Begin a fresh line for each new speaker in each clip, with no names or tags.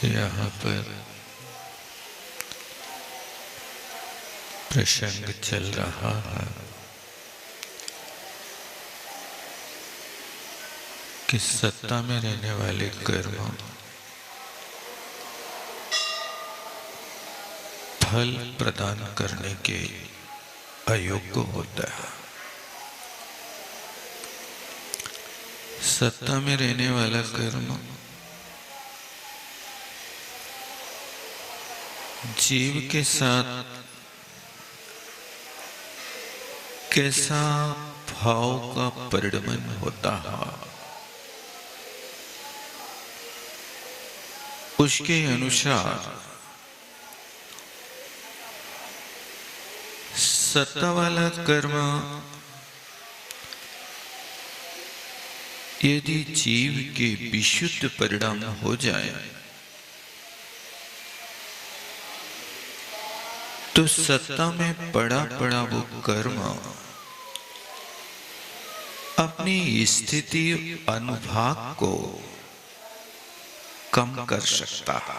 यहाँ पर प्रसंग चल रहा है कि सत्ता में रहने वाले कर्म फल प्रदान करने के अयोग्य होता है। सत्ता में रहने वाला कर्म जीव के साथ कैसा भाव का परिणमन होता है, उसके अनुसार सत्ता वाला कर्म यदि जीव के विशुद्ध परिणाम हो जाए तो सत्ता में पड़ा पड़ा वो कर्म अपनी स्थिति अनुभाग को कम कर सकता है।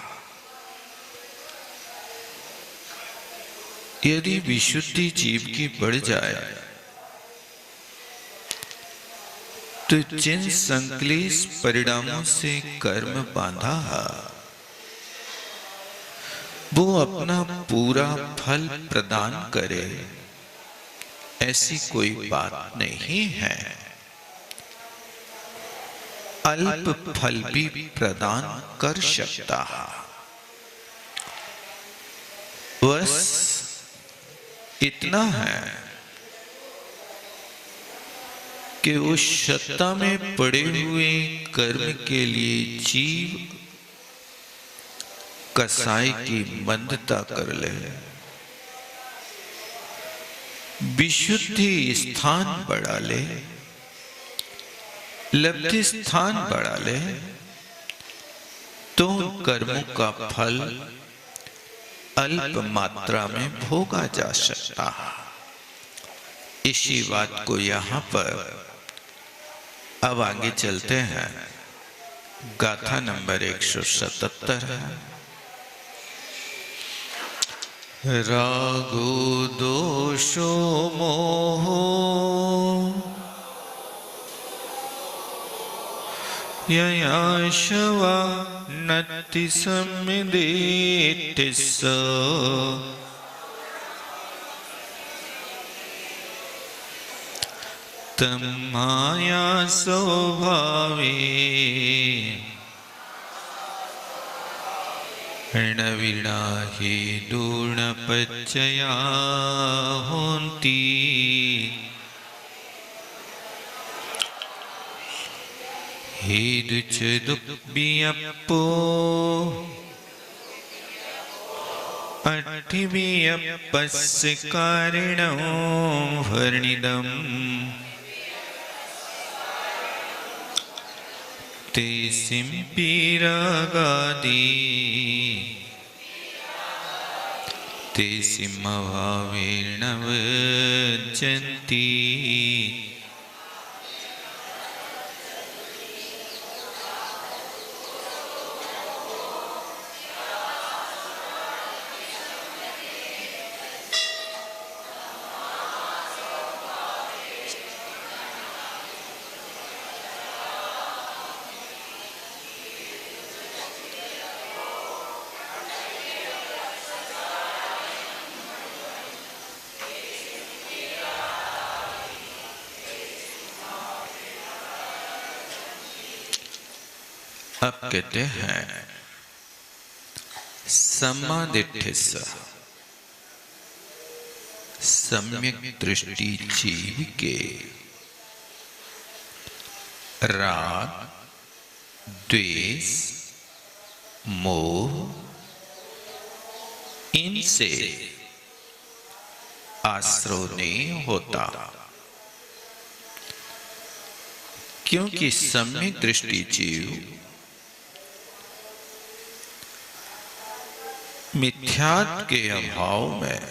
यदि विशुद्धि जीव की बढ़ जाए तो जिन संक्लेश परिणामों से कर्म बांधा है वो अपना पूरा फल प्रदान करे, ऐसी कोई बात नहीं है। अल्प फल भी प्रदान कर सकता है। बस इतना है कि उस सत्ता में पड़े हुए कर्म के लिए जीव कसाई की मंदता कर ले, विशुद्धि स्थान बढ़ा ले, लब्धि स्थान बढ़ा ले, तो कर्मों का फल अल्प मात्रा में भोगा जा सकता है। इसी बात को यहाँ पर अब आगे चलते हैं। गाथा नंबर 177 है। रागो दोषो मोहो ययाशवा नति समिदेतिस तन्माया स्वभावे वीणा ही दूर्णपच्चया होन्ति हे दुच्छदुप्पियप्पो अट्ठिवियप्पस्य कारिणो वर्णिदम् ते सिंपीरागादि ते सिंहभावेन वज्जन्ति अब कहते हैं सम्मादिठ्ठिस सम्यक दृष्टि जीव के राग, द्वेष, मोह इनसे आश्रय नहीं होता, क्योंकि सम्यक दृष्टि जीव मिथ्यात्व के अभाव में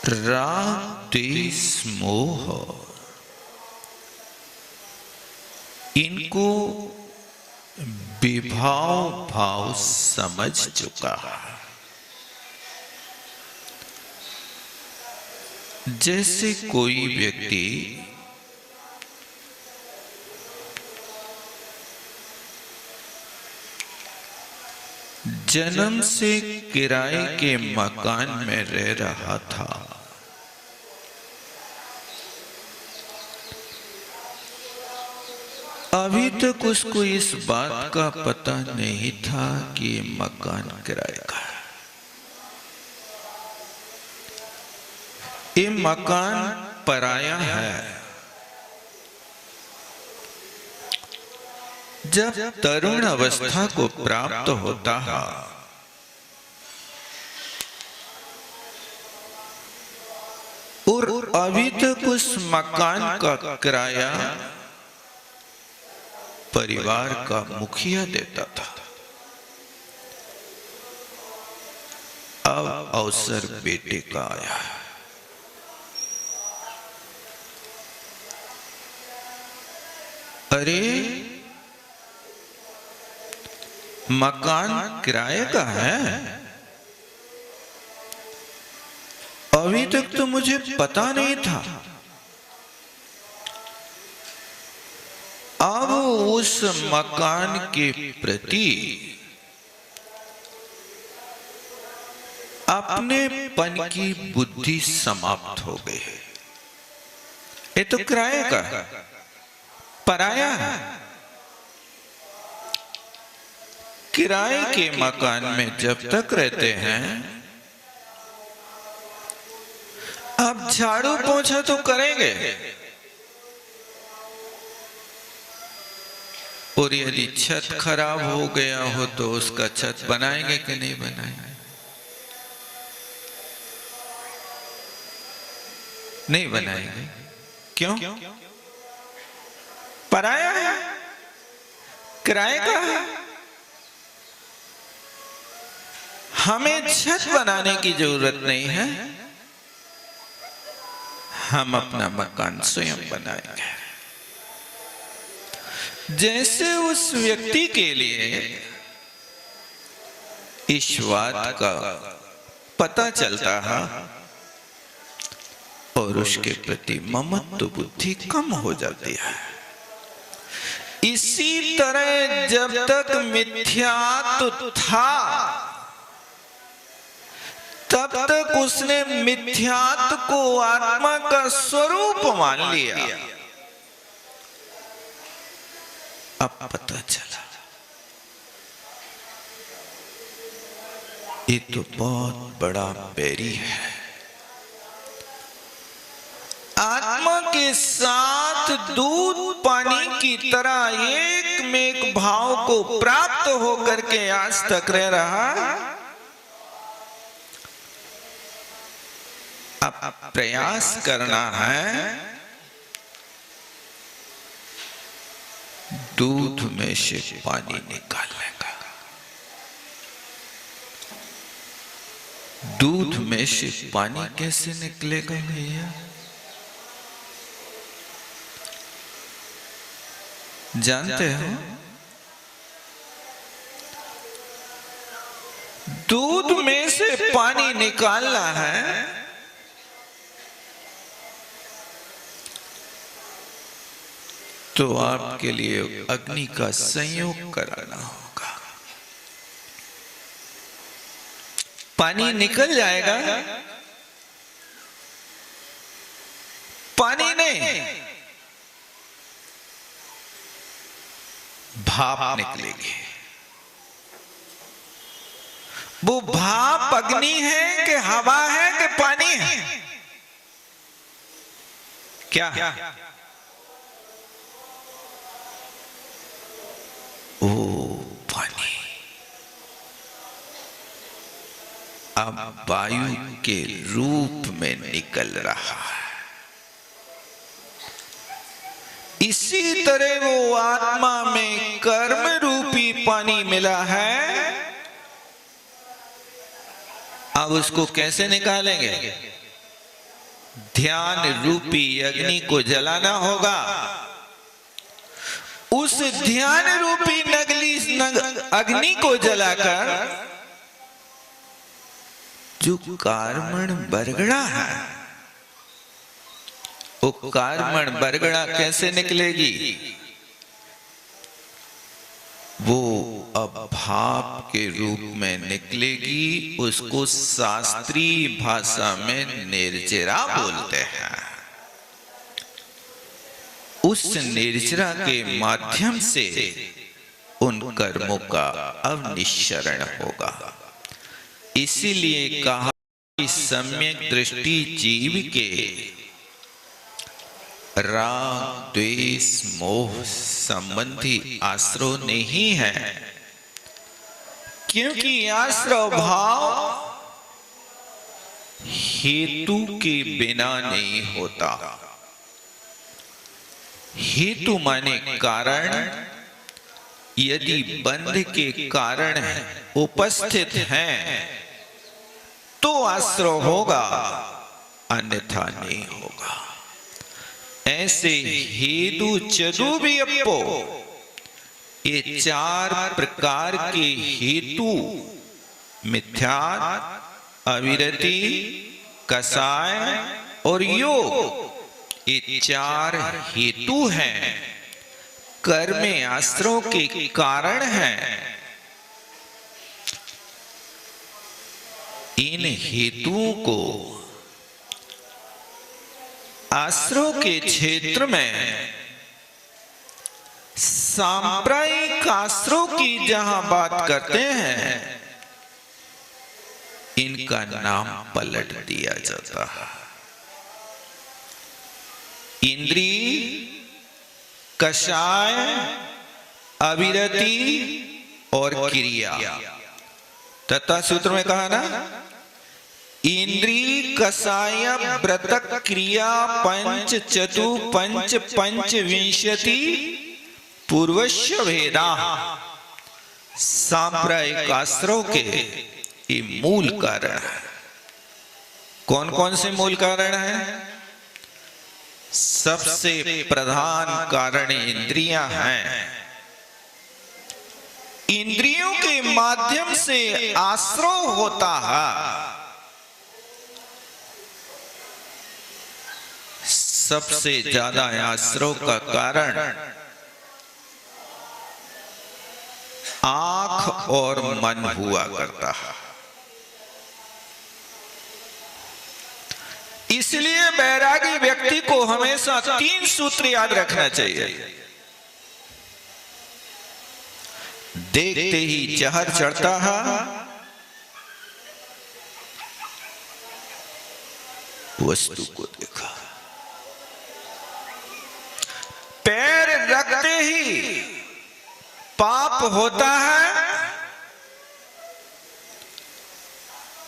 राग, द्वेष, मोह इनको विभाव भाव समझ चुका है। जैसे कोई व्यक्ति जन्म से किराए के मकान में रह रहा था, अभी तक उसको इस बात का पता नहीं था कि ये मकान किराए का है। ये मकान पराया है। जब तरुण अवस्था को प्राप्त होता है और अभी तक उस मकान का किराया परिवार का मुखिया देता था, अब अवसर बेटे का आया। अरे मकान किराए का है, अभी तक तो मुझे पता नहीं था। अब उस मकान के प्रति अपनेपन की बुद्धि समाप्त हो गई है। ये तो किराए का है, पराया है। किराए के मकान में जब तक रहते हैं, अब झाड़ू पोंछा तो करेंगे, और यदि छत खराब हो गया हो तो उसका छत बनाएंगे कि नहीं बनाएंगे? नहीं बनाएंगे। क्यों? पराया है, किराए का है। हमें छत बनाने की जरूरत नहीं है, हम अपना मकान स्वयं बनाएंगे। जैसे उस व्यक्ति के लिए इस बात का पता चलता है और उसके प्रति ममत्व बुद्धि कम हो जाती है। इसी तरह जब तक मिथ्यात्व था तब तक उसने मिथ्यात्व को आत्मा का स्वरूप मान लिया। अब पता चला ये तो बहुत बड़ा बैरी है। आत्मा के साथ दूध पानी की तरह एक में एक भाव को प्राप्त होकर के आज तक रह रहा। अब प्रयास करना है दूध में से पानी निकालने का। दूध में से पानी कैसे निकलेगा भैया? जानते हो? दूध में से पानी निकालना है तो आपके लिए अग्नि का संयोग कराना होगा। पानी निकल जाएगा, पानी नहीं भाप निकलेगी। वो भाप अग्नि है कि हवा है कि पानी है? क्या? ओ पानी। अब वायु के रूप में निकल रहा है। इसी तरह वो आत्मा में कर्म रूपी पानी मिला है। अब उसको कैसे निकालेंगे? ध्यान रूपी अग्नि को जलाना होगा। उस ध्यान रूपी अग्नि को जलाकर जो कार्मण बरगड़ा है, वो कार्मण बरगड़ा कैसे निकलेगी? वो अभाव के रूप में निकलेगी। उसको शास्त्रीय भाषा में निर्जरा बोलते हैं। उस निर्जरा के माध्यम से उन कर्मों का अवनिश्चरण होगा। इसीलिए कहा कि सम्यक दृष्टि जीव के राग द्वेष मोह संबंधी आश्रय नहीं है, क्योंकि आश्रय भाव हेतु के बिना नहीं होता। हेतु माने कारण। यदि बंध के कारण उपस्थित हैं तो आश्रय होगा, अन्यथा नहीं होगा। ऐसे हेतु चतु भी अपो, ये चार प्रकार के हेतु मिथ्या, अविरति, कसाय और योग, ये चार हेतु हैं, कर्म आश्रयों के कारण हैं। इन हेतुओं को आश्रयों के क्षेत्र में सांप्रदायिक आश्रयों की जहां बात करते हैं, इनका नाम पलट दिया जाता है। इंद्रिय, कषाय, अविरति और क्रिया। तथा सूत्र में कहा ना, इंद्रिय, कषाय, व्रत, क्रिया, पंच चतु पंच पंचविंशति पूर्वस्य भेदा। सांप्रदायिक आश्रयों के ये मूल कारण है। कौन कौन से मूल कारण हैं? सबसे प्रधान कारण इंद्रियां हैं। इंद्रियों के माध्यम से आश्रय होता है। सबसे ज्यादा आश्रय का कारण आंख और मन हुआ करता है। इसलिए बैरागी व्यक्ति को हमेशा 3 सूत्र याद रखना चाहिए। देखते ही जहर चढ़ता है, वस्तु को देखा। पैर रखते ही पाप होता है,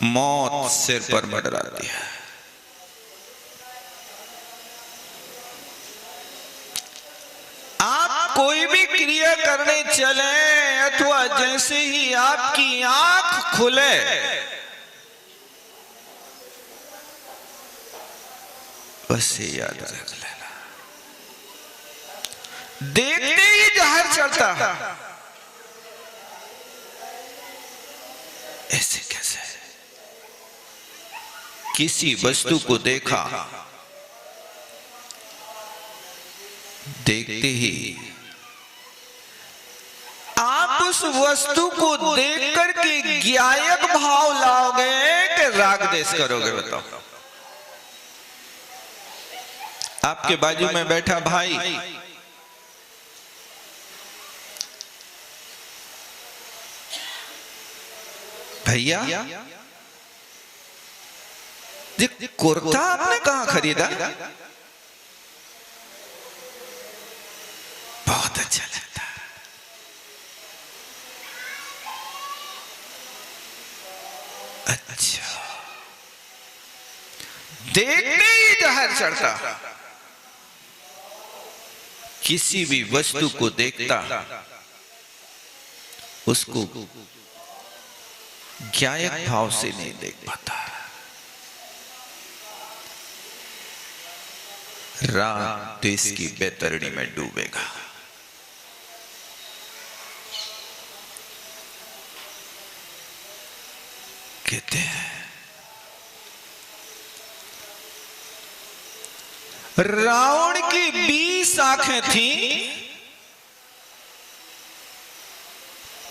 मौत सिर पर मंडराती है। आप कोई भी क्रिया करने चले अथवा जैसे ही आपकी आंख खुले, बस ये याद रख लेना, देखते ही जहर चढ़ता है। ऐसे कैसे? किसी वस्तु को देखा, देखते ही आप उस वस्तु को देख करके ज्ञायक भाव लाओगे कि राग देश करोगे? बताओ। आपके बाजू में बैठा भाई भैया, कुर्ता आपने कहां खरीदा? बहुत अच्छा लगता है। अच्छा, देखने ही जहर चढ़ता। किसी भी वस्तु को देखता, उसको ज्ञायक भाव से नहीं देख पाता। राग द्वेष की बेतरणी में डूबेगा। कहते हैं रावण की 20 आंखें थीं,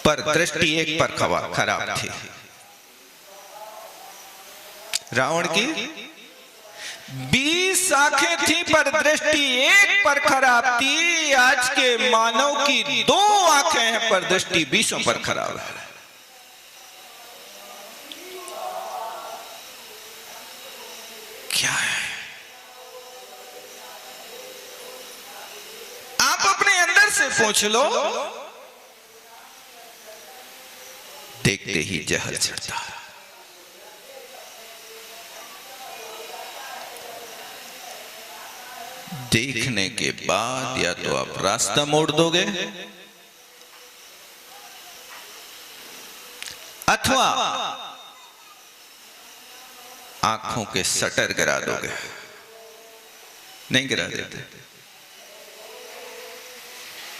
पर दृष्टि एक पर खराब थी। रावण की 20 आंखें थी, पर दृष्टि एक पर खराब थी। आज के मानव की 2 आंखें हैं, पर दृष्टि 20 पर खराब है। क्या है? आप अपने अंदर से पूछ लो, देखते ही जहर चढ़ता है। देखने के बाद या तो आप रास्ता मोड़ दोगे, अथवा आंखों के शटर गिरा दोगे। नहीं गिरा देते,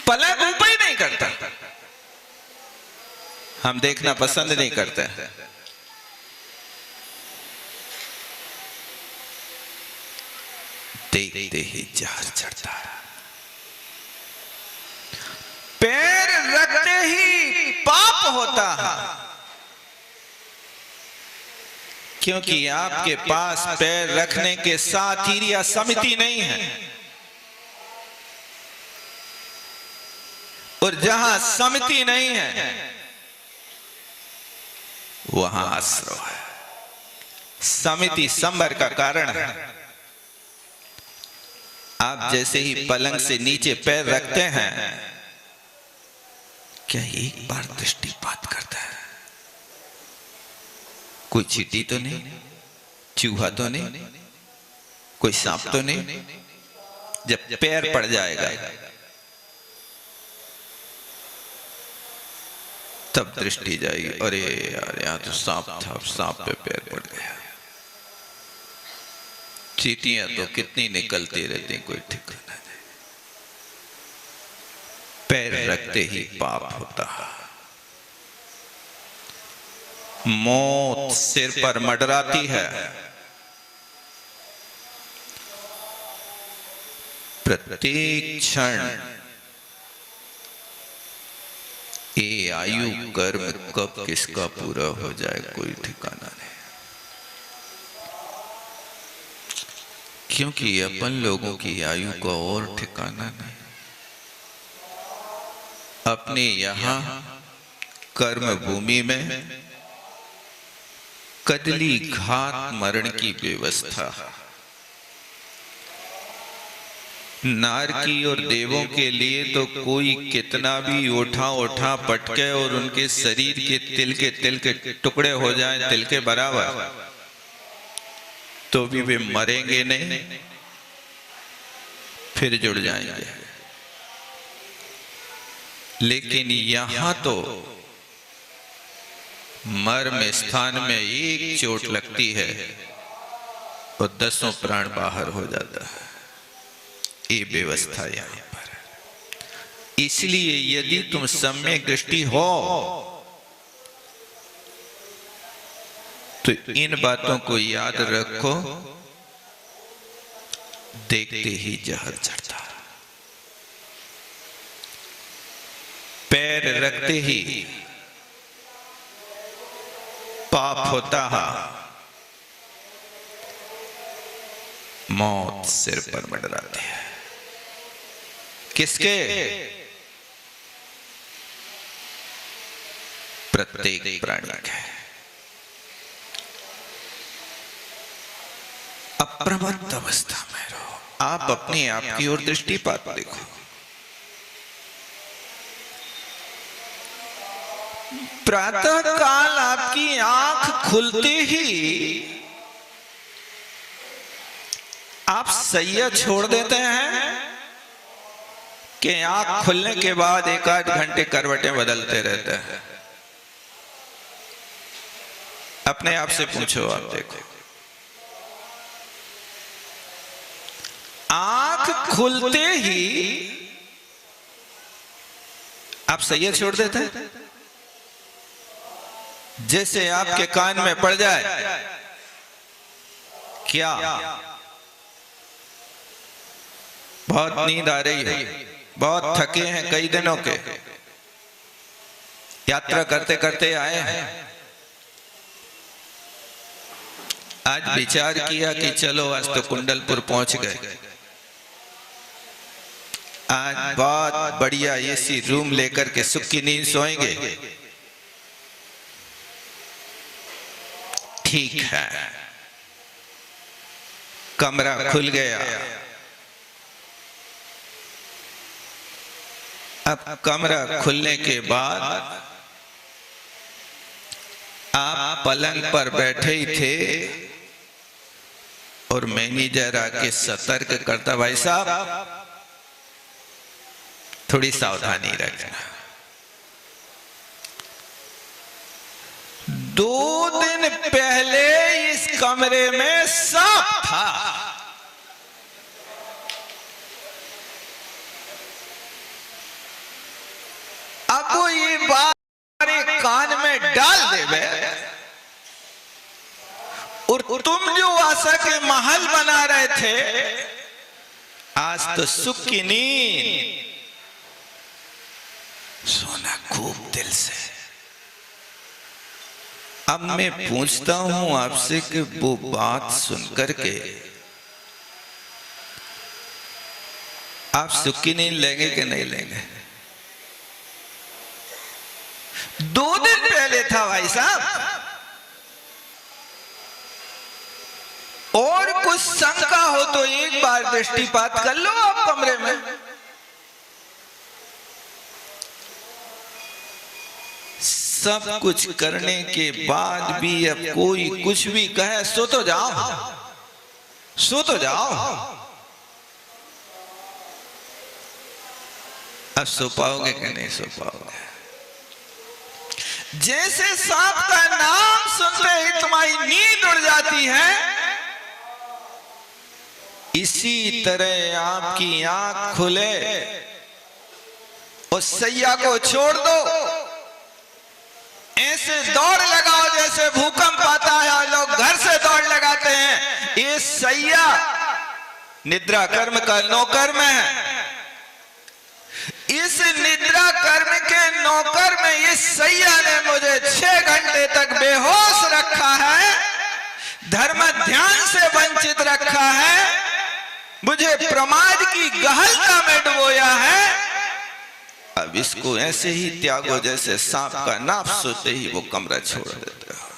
पलक ऊपर ही नहीं करता। हम देखना पसंद नहीं करते। देखते ही जहर चढ़ता है। पैर रखते ही पाप होता है, क्योंकि आपके पास पैर रखने के साथ ही या समिति नहीं है, और जहां समिति नहीं है वहां आश्रय है। समिति संबर का कारण है। आप जैसे ही पलंग से नीचे पैर रखते हैं, क्या एक बार दृष्टिपात करता है? कोई चींटी तो नहीं, चूहा तो नहीं, कोई सांप तो नहीं। जब पैर पड़ जाएगा तब दृष्टि जाएगी, अरे यार यहां तो सांप था, सांप पे पैर पड़ गया। चींटियां तो कितनी निकलती रहती, कोई ठिकाना नहीं। पैर रखते ही पाप होता है। मौत सिर पर मंडराती है। प्रत्येक क्षण ये आयु कर्म कब किसका पूरा हो जाए कोई ठिकाना नहीं। क्योंकि अपन लोगों की आयु का और ठिकाना नहीं। अपने यहां कर्म भूमि में कदली घात मरण की व्यवस्था, नारकी और देवों के लिए तो कोई कितना भी उठा पटके और उनके शरीर के तिल के टुकड़े हो जाएं तिल के बराबर, तो भी वे मरेंगे नहीं, फिर जुड़ जाएंगे। लेकिन यहां तो मर्म स्थान में एक चोट लगती है और 10 प्राण बाहर हो जाता है। ये व्यवस्था यहां पर है। इसलिए यदि तुम सम्यक दृष्टि हो तो इन बातों को याद रखो, देखते ही जहर चढ़ता, पैर रखते ही पाप होता है, मौत सिर पर मंडराती है। किसके? प्रत्येक प्राणी के। अप्रमत्त अवस्था में रहो। आप अपने आप की ओर दृष्टिपात देखो। प्रातः काल आपकी आंख खुलते ही आप सैया छोड़ देते हैं कि आंख खुलने के बाद 1-8 घंटे करवटें बदलते रहते हैं? अपने आप से पूछो, आप देखो। आंख खुलते ही आप सैया छोड़ देते हैं? जैसे आपके कान में पड़ जाए क्या बहुत नींद आ रही है, बहुत थके हैं, कई दिनों के यात्रा करते करते आए हैं, आज विचार किया कि चलो आज तो कुंडलपुर पहुंच गए, आज बहुत बढ़िया एसी रूम लेकर के सुख की नींद सोएंगे। ठीक है, कमरा खुल गया। अब कमरा खुलने के बाद आप पलंग पर बैठे ही थे और मैनेजर आके सतर्क करता, भाई साहब थोड़ी सावधानी रखना। 2 दिन पहले इस कमरे में सांप था, अब वो ये बात हमारे कान में डाल देवे और तुम जो आशा के महल बना रहे थे, आज तो सुख की नींद सोना खूब दिल से। अब मैं पूछता हूं आपसे कि वो बात सुनकर के आप सुख की नींद लेंगे कि नहीं लेंगे? 2 दिन पहले था भाई साहब, और कुछ शंका हो तो एक बार दृष्टिपात कर लो आप कमरे में। सब कुछ करने के बाद भी अब कोई कुछ भी कहे, सो तो जाओ, सो तो जाओ। अब सो पाओगे कि नहीं सो पाओगे? जैसे सांप का नाम सुनते ही तुम्हारी नींद उड़ जाती है, इसी तरह आपकी आंख खुले, उस सैया को छोड़ दो, ऐसे दौड़ लगाओ जैसे भूकंप आता है और लोग घर से दौड़ लगाते हैं। ये सैया निद्रा कर्म का नौकर में है। इस निद्रा कर्म के नौकर में इस सैया ने मुझे 6 घंटे तक बेहोश रखा है, धर्म ध्यान से वंचित रखा है, मुझे प्रमाद की गहनता में डुबोया है। अब इसको ऐसे ही त्यागो जैसे सांप का नाप सोते ही वो कमरा छोड़ देता है।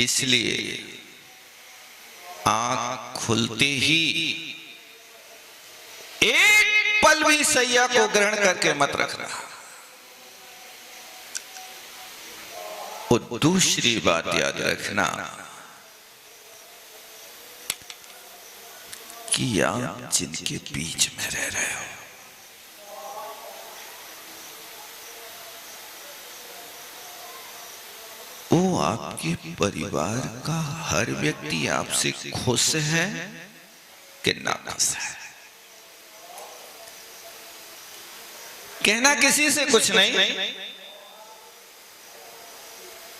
इसलिए आंख खुलते ही एक पल भी सैया को ग्रहण करके मत रखना। और दूसरी बात याद रखना कि आप जिनके बीच में रह रहे हो वो आपके परिवार का हर व्यक्ति आपसे खुश है कि नाखुश है। कहना किसी से कुछ नहीं,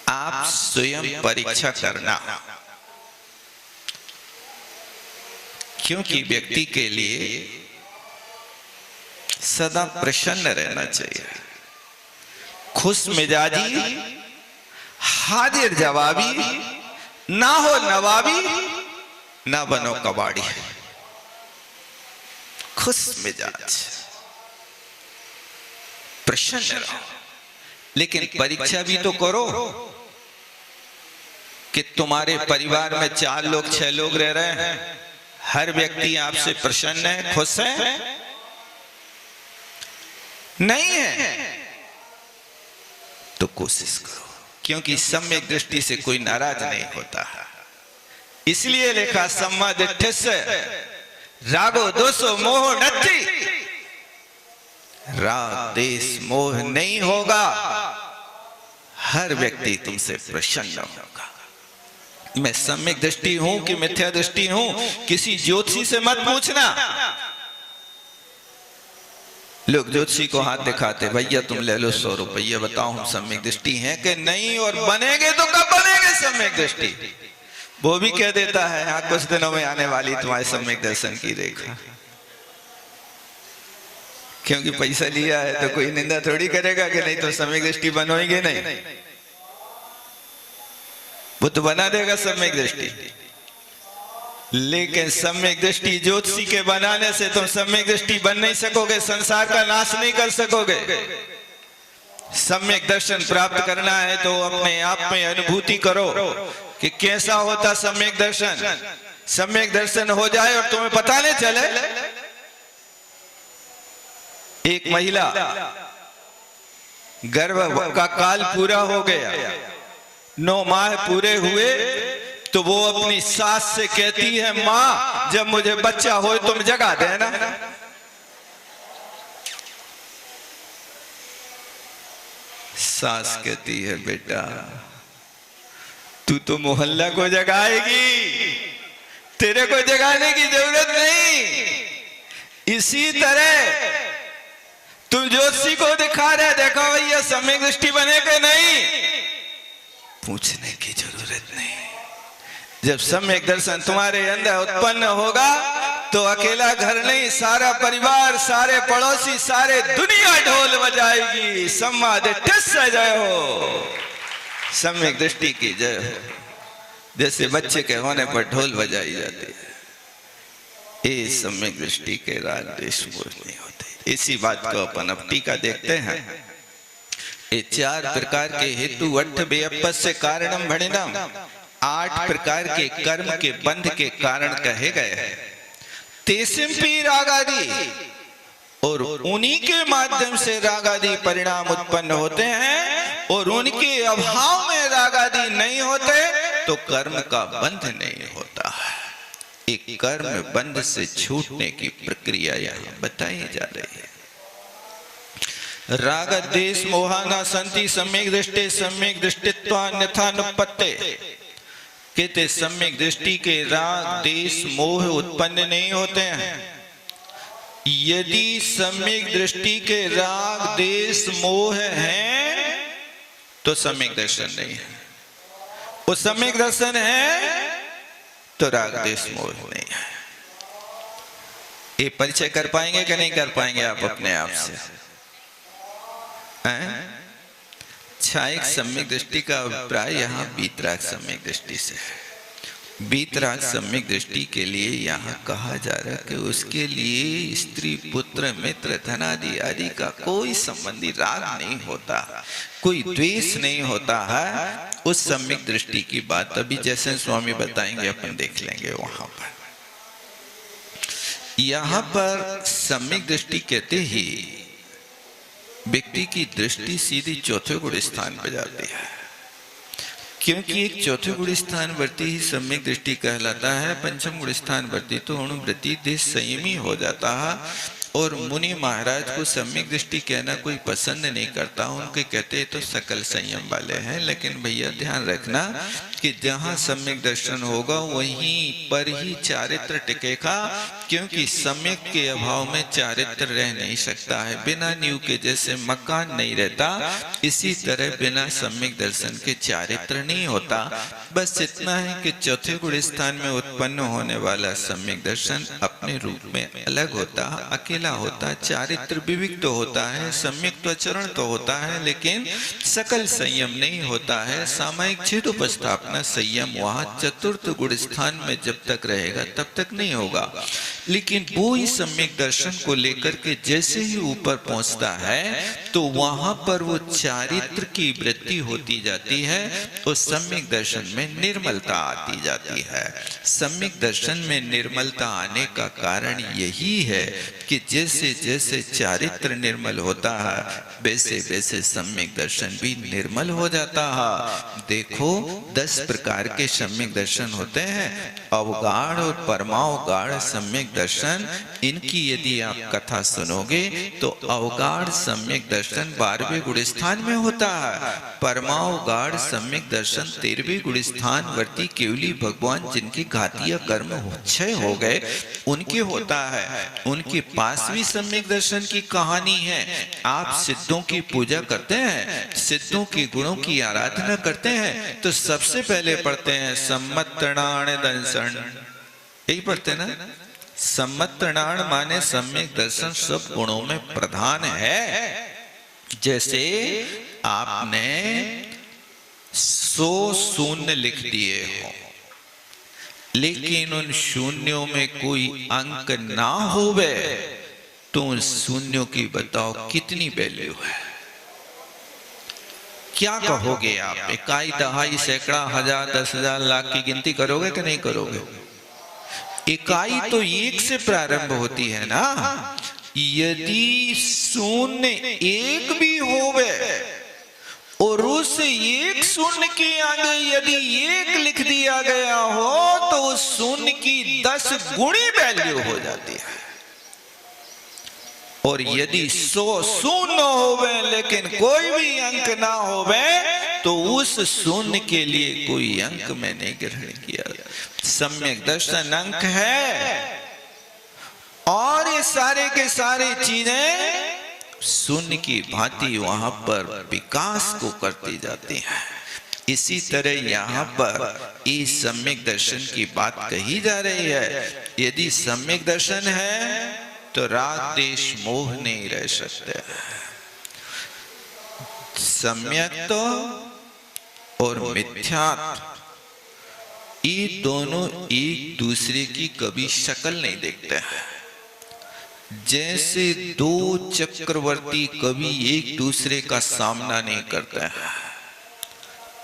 आप स्वयं परीक्षा करना, क्योंकि व्यक्ति के लिए सदा प्रसन्न रहना चाहिए, खुश मिजाजी, हाजिर जवाबी, ना हो नवाबी, ना बनो कबाड़ी, खुश मिजाज, प्रसन्न रहो। लेकिन परीक्षा भी तो करो कि तुम्हारे परिवार में 4 लोग 6 लोग रह रहे हैं, हर व्यक्ति आपसे प्रसन्न है, खुश है? नहीं है तो कोशिश करो, क्योंकि सम्यक दृष्टि से कोई नाराज नहीं होता। इसलिए लिखा सम्मा दिठ्ठिस्य रागो दोषो मोह नत्थि, राग देश मोह नहीं होगा, हर व्यक्ति तुमसे प्रसन्न होगा। मैं सम्यक दृष्टि हूं कि मिथ्या दृष्टि हूं, किसी ज्योतिषी से मत पूछना। लोग ज्योतिषी को हाथ दिखाते, भैया तुम ले लो 100 रुपया, बताओ हम सम्यक दृष्टि हैं कि नहीं, और बनेंगे तो कब बनेंगे सम्यक दृष्टि। वो भी कह देता है हाँ कुछ दिनों में आने वाली तुम्हारे सम्यक दर्शन की रेखा। क्योंकि पैसा लिया है तो कोई निंदा थोड़ी करेगा कि नहीं तो सम्यक दृष्टि बनोगे नहीं, वो तो बना देगा सम्यक दृष्टि। लेकिन सम्यक दृष्टि ज्योतिषी के बनाने से तुम सम्यक दृष्टि बन नहीं सकोगे, संसार का नाश नहीं कर सकोगे। सम्यक दर्शन प्राप्त करना है तो अपने आप में अनुभूति करो कि कैसा होता सम्यक दर्शन। सम्यक दर्शन हो जाए और तुम्हें पता नहीं चले। एक महिला गर्भ का काल पूरा हो गया, 9 माह पूरे हुए, तो वो अपनी सास से कहती है माँ जब मुझे बच्चा हो तुम जगा देना। सास कहती है बेटा तू तो मोहल्ला को जगाएगी, तेरे को जगाने की जरूरत नहीं। इसी तरह तुम ज्योतिषी को दिखा रहे, देखो भैया सम्यक दृष्टि बने कि नहीं, पूछने की जरूरत नहीं। जब सम्यक दर्शन तुम्हारे अंदर उत्पन्न होगा तो अकेला घर नहीं, सारा परिवार, सारे पड़ोसी, सारे दुनिया ढोल बजाएगी। सम्मा दिट्ठस्य जय हो, सम्यक दृष्टि की जय हो। जैसे बच्चे के होने पर ढोल बजाई जाती है, ये सम्यक दृष्टि के राज देश नहीं होते। इसी बात को अपन अब टीका देखते हैं। ये 4 प्रकार के हेतु अट्ठ बेअपस्य कारणम भणिनम, 8 प्रकार के कर्म के बंध के कारण कहे गए हैं। तेसिम्पि रागादि, और उन्हीं के माध्यम से रागादि परिणाम उत्पन्न होते हैं, और उनके अभाव में रागादि नहीं होते तो कर्म का बंध नहीं होता है। एक कर्म बंध से छूटने की प्रक्रिया यहाँ बताई जा रही है। राग देश मोहाना संति सम्यक दृष्टि सम्यक दृष्टित्वान्यथानुपत्ते, कहते सम्यक दृष्टि के राग देश मोह उत्पन्न नहीं होते हैं। यदि सम्यक दृष्टि के राग देश मोह हैं तो सम्यक दर्शन नहीं है, वो सम्यक दर्शन है तो राग देश मोह नहीं है। ये परिचय कर पाएंगे कि नहीं कर पाएंगे आप अपने आप से? छायक सम्यक दृष्टि का अभिप्राय यहाँ बीतराग सम्यक दृष्टि से है। बीतराग सम्यक दृष्टि के लिए यहाँ कहा जा रहा है कि उसके लिए स्त्री पुत्र मित्र धनादि आदि का कोई संबंधी राग नहीं होता, कोई द्वेष नहीं होता है। उस सम्यक दृष्टि की बात अभी जैसे स्वामी बताएंगे अपन देख लेंगे। वहां पर यहाँ पर सम्यक दृष्टि कहते ही व्यक्ति की दृष्टि सीधी चौथे गुण स्थान पर जाती है, क्योंकि एक चौथे गुण स्थान वर्ती ही सम्यक दृष्टि कहलाता है। पंचम गुण स्थान वर्ती तो अणुवृत्ति देश संयमी हो जाता है। और मुनि महाराज को सम्यक दृष्टि कहना कोई पसंद नहीं करता, उनके कहते तो सकल संयम वाले हैं। लेकिन भैया ध्यान रखना कि जहाँ सम्यक दर्शन होगा वहीं पर ही चारित्र टिकेगा, क्योंकि सम्यक के अभाव में चारित्र रह नहीं सकता है। बिना नींव के जैसे मकान नहीं रहता, इसी तरह बिना सम्यक दर्शन के चारित्र नहीं होता। बस इतना है कि चौथे गुण स्थान में उत्पन्न होने वाला सम्यक दर्शन अपने रूप में अलग होता, अकेला होता, चारित्र विविक्त होता है, सम्यक तो आचरण तो होता है, लेकिन सकल संयम नहीं होता है। सामायिक छेद उपस्थापना संयम वहां चतुर्थ गुण स्थान में जब तक रहेगा तब तक नहीं होगा। लेकिन वो ही सम्यक दर्शन को लेकर के जैसे ही ऊपर पहुंचता है तो वहां पर वो चारित्र की वृद्धि होती जाती है और सम्यक दर्शन में निर्मलता आती जाती है। सम्यक दर्शन में निर्मलता आने का कारण यही है कि जैसे जैसे चारित्र निर्मल होता है वैसे वैसे सम्यक दर्शन भी निर्मल हो जाता है। देखो 10 प्रकार के सम्यक दर्शन होते हैं अवगाढ़ और परमावगाढ़ सम्यक दर्शन, इनकी यदि आप कथा सुनोगे तो अवगाढ़ सम्यक दर्शन 12वें गुण स्थान में होता है, परमावगाढ़ सम्यक दर्शन 13वें गुण स्थान वर्ती केवली भगवान जिनके घातीय कर्म क्षय हो गए उनके होता है। उनके पास भी सम्यक दर्शन की कहानी है। आप सिद्धों की पूजा करते हैं, सिद्धों के गुणों की आराधना करते हैं, तो सबसे पहले पढ़ते हैं सम्मतणाण दर्शन, यही पढ़ते ना। सम्मतणाण माने सम्यक दर्शन सब गुणों में प्रधान है। जैसे आपने 100 शून्य लिख दिए हो, लेकिन उन शून्यों में कोई अंक ना होवे तो उन शून्यों की बताओ कितनी वैल्यू है। क्या कहोगे आप? इकाई, दहाई, सैकड़ा, हजार, 10,000, लाख की गिनती करोगे कि नहीं करोगे? इकाई तो 1 से प्रारंभ होती है ना। यदि शून्य 1 भी होवे और उस 1 शून्य के आगे यदि 1 लिख दिया गया हो तो उस शून्य की 10 गुणी वैल्यू हो जाती है। और यदि 100 शून्य होवे लेकिन कोई भी अंक ना होवे तो उस शून्य के लिए कोई अंक मैंने ग्रहण किया। सम्यक दर्शन अंक है और ये सारे के सारे चीजें शून्य की भांति वहां पर विकास को करती जाती हैं। इसी तरह यहाँ पर इस सम्यक दर्शन की बात कही जा रही है। यदि सम्यक दर्शन है तो राग देश मोह नहीं रह सकते। सम्यक तो और मिथ्यात्व ये दोनों एक दूसरे की कभी शक्ल नहीं देखते हैं। जैसे 2 चक्रवर्ती कभी एक दूसरे का सामना नहीं करते हैं।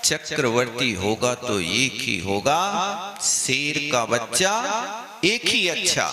चक्रवर्ती होगा तो एक ही होगा, शेर का बच्चा एक ही अच्छा।